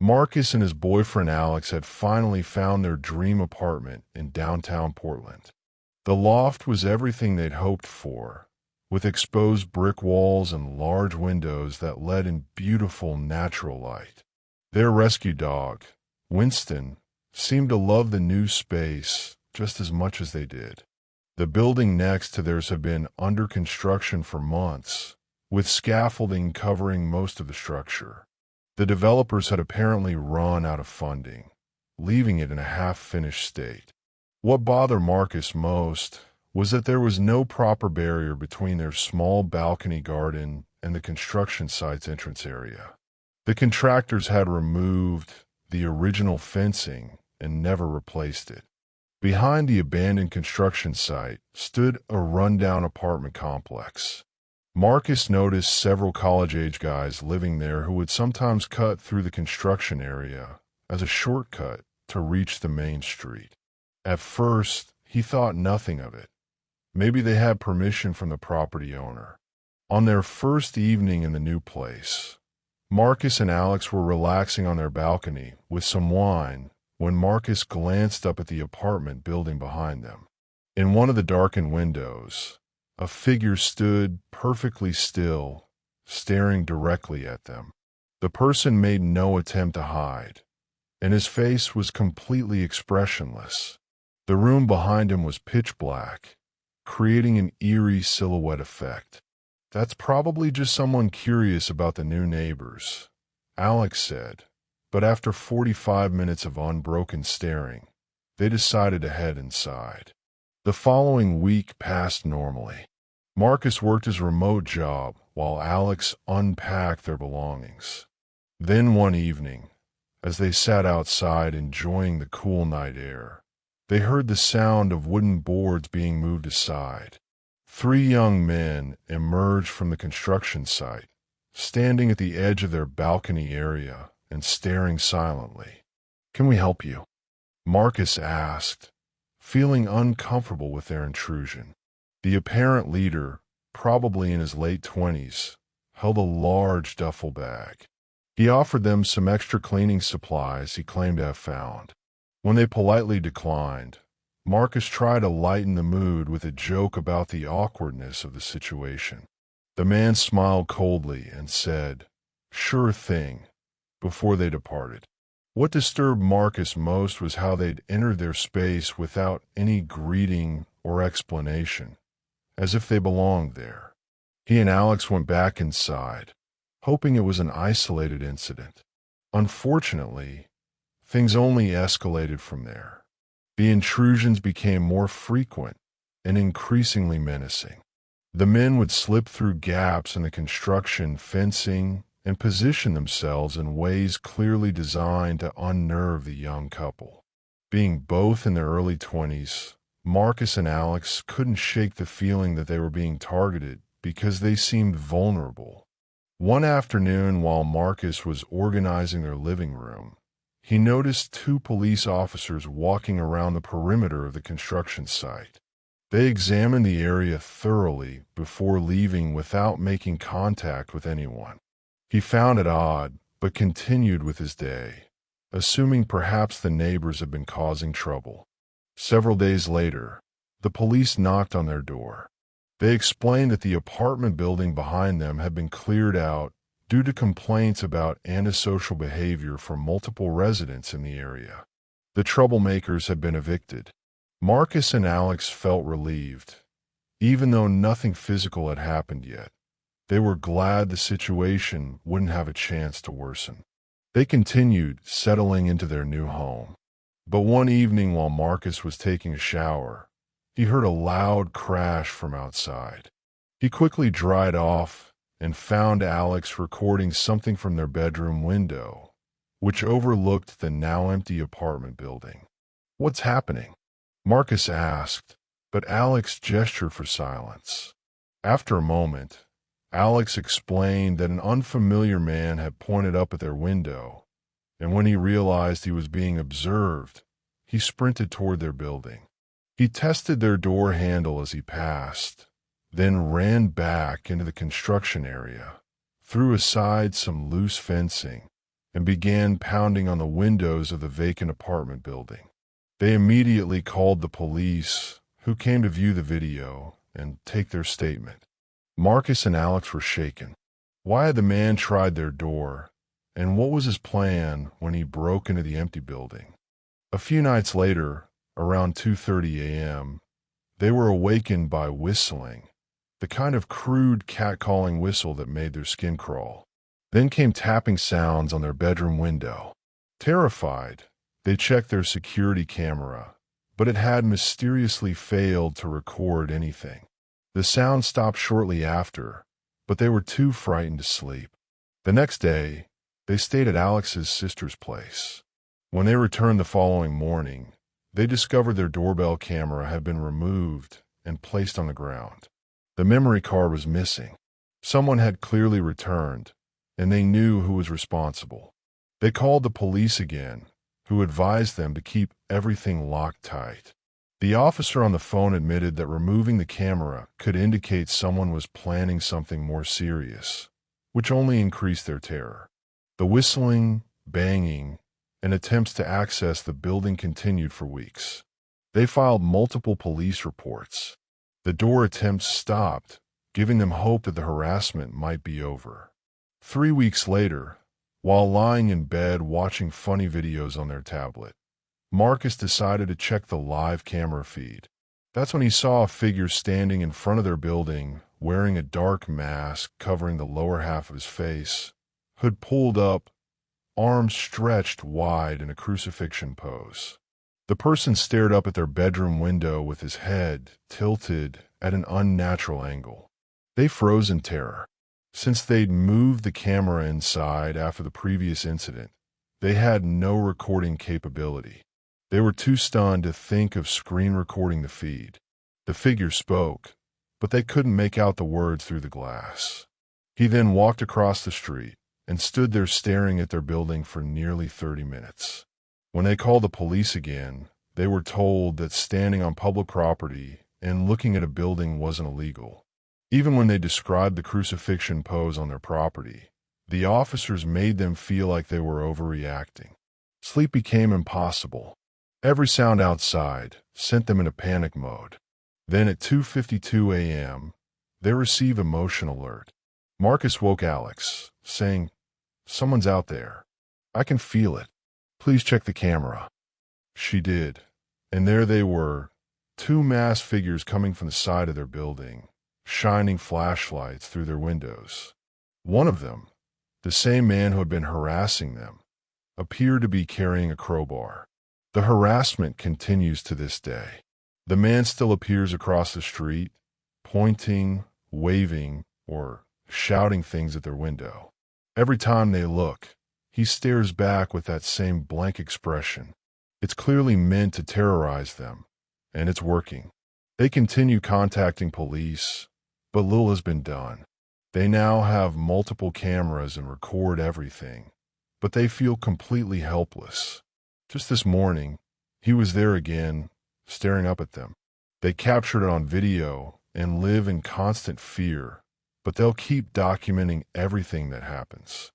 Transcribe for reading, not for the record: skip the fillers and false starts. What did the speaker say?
Marcus and his boyfriend Alex had finally found their dream apartment in downtown Portland. The loft was everything they'd hoped for, with exposed brick walls and large windows that let in beautiful natural light. Their rescue dog, Winston, seemed to love the new space just as much as they did. The building next to theirs had been under construction for months, with scaffolding covering most of the structure. The developers had apparently run out of funding, leaving it in a half-finished state. What bothered Marcus most was that there was no proper barrier between their small balcony garden and the construction site's entrance area. The contractors had removed the original fencing and never replaced it. Behind the abandoned construction site stood a rundown apartment complex. Marcus noticed several college-age guys living there who would sometimes cut through the construction area as a shortcut to reach the main street. At first, he thought nothing of it. Maybe they had permission from the property owner. On their first evening in the new place, Marcus and Alex were relaxing on their balcony with some wine when Marcus glanced up at the apartment building behind them. In one of the darkened windows, a figure stood perfectly still, staring directly at them. The person made no attempt to hide, and his face was completely expressionless. The room behind him was pitch black, creating an eerie silhouette effect. "That's probably just someone curious about the new neighbors," Alex said, but after 45 minutes of unbroken staring, they decided to head inside. The following week passed normally. Marcus worked his remote job while Alex unpacked their belongings. Then one evening, as they sat outside enjoying the cool night air, they heard the sound of wooden boards being moved aside. 3 young men emerged from the construction site, standing at the edge of their balcony area and staring silently. "Can we help you?" Marcus asked, feeling uncomfortable with their intrusion. The apparent leader, probably in his late 20s, held a large duffel bag. He offered them some extra cleaning supplies he claimed to have found. When they politely declined, Marcus tried to lighten the mood with a joke about the awkwardness of the situation. The man smiled coldly and said, "Sure thing," before they departed. What disturbed Marcus most was how they'd entered their space without any greeting or explanation, as if they belonged there. He and Alex went back inside, hoping it was an isolated incident. Unfortunately, things only escalated from there. The intrusions became more frequent and increasingly menacing. The men would slip through gaps in the construction fencing and position themselves in ways clearly designed to unnerve the young couple. Being both in their early 20s, Marcus and Alex couldn't shake the feeling that they were being targeted because they seemed vulnerable. One afternoon, while Marcus was organizing their living room, he noticed 2 police officers walking around the perimeter of the construction site. They examined the area thoroughly before leaving without making contact with anyone. He found it odd, but continued with his day, assuming perhaps the neighbors had been causing trouble. Several days later, the police knocked on their door. They explained that the apartment building behind them had been cleared out due to complaints about antisocial behavior from multiple residents in the area. The troublemakers had been evicted. Marcus and Alex felt relieved. Even though nothing physical had happened yet, they were glad the situation wouldn't have a chance to worsen. They continued settling into their new home. But one evening while Marcus was taking a shower, he heard a loud crash from outside. He quickly dried off and found Alex recording something from their bedroom window, which overlooked the now empty apartment building. "What's happening?" Marcus asked, but Alex gestured for silence. After a moment, Alex explained that an unfamiliar man had pointed up at their window, and when he realized he was being observed, he sprinted toward their building. He tested their door handle as he passed, then ran back into the construction area, threw aside some loose fencing, and began pounding on the windows of the vacant apartment building. They immediately called the police, who came to view the video and take their statement. Marcus and Alex were shaken. Why had the man tried their door, and what was his plan when he broke into the empty building? A few nights later, around 2:30 a.m., they were awakened by whistling, the kind of crude cat-calling whistle that made their skin crawl. Then came tapping sounds on their bedroom window. Terrified, they checked their security camera, but it had mysteriously failed to record anything. The sound stopped shortly after, but they were too frightened to sleep. The next day, they stayed at Alex's sister's place. When they returned the following morning, they discovered their doorbell camera had been removed and placed on the ground. The memory card was missing. Someone had clearly returned, and they knew who was responsible. They called the police again, who advised them to keep everything locked tight. The officer on the phone admitted that removing the camera could indicate someone was planning something more serious, which only increased their terror. The whistling, banging, and attempts to access the building continued for weeks. They filed multiple police reports. The door attempts stopped, giving them hope that the harassment might be over. 3 weeks later, while lying in bed watching funny videos on their tablet, Marcus decided to check the live camera feed. That's when he saw a figure standing in front of their building, wearing a dark mask covering the lower half of his face, hood pulled up, arms stretched wide in a crucifixion pose. The person stared up at their bedroom window with his head tilted at an unnatural angle. They froze in terror. Since they'd moved the camera inside after the previous incident, they had no recording capability. They were too stunned to think of screen recording the feed. The figure spoke, but they couldn't make out the words through the glass. He then walked across the street and stood there staring at their building for nearly 30 minutes. When they called the police again, they were told that standing on public property and looking at a building wasn't illegal. Even when they described the crucifixion pose on their property, the officers made them feel like they were overreacting. Sleep became impossible. Every sound outside sent them into panic mode. Then at 2:52 a.m., they received a motion alert. Marcus woke Alex, saying, "Someone's out there. I can feel it. Please check the camera." She did, and there they were, two masked figures coming from the side of their building, shining flashlights through their windows. One of them, the same man who had been harassing them, appeared to be carrying a crowbar. The harassment continues to this day. The man still appears across the street, pointing, waving, or shouting things at their window. Every time they look, he stares back with that same blank expression. It's clearly meant to terrorize them, and it's working. They continue contacting police, but little has been done. They now have multiple cameras and record everything, but they feel completely helpless. Just this morning, he was there again, staring up at them. They captured it on video and live in constant fear, but they'll keep documenting everything that happens.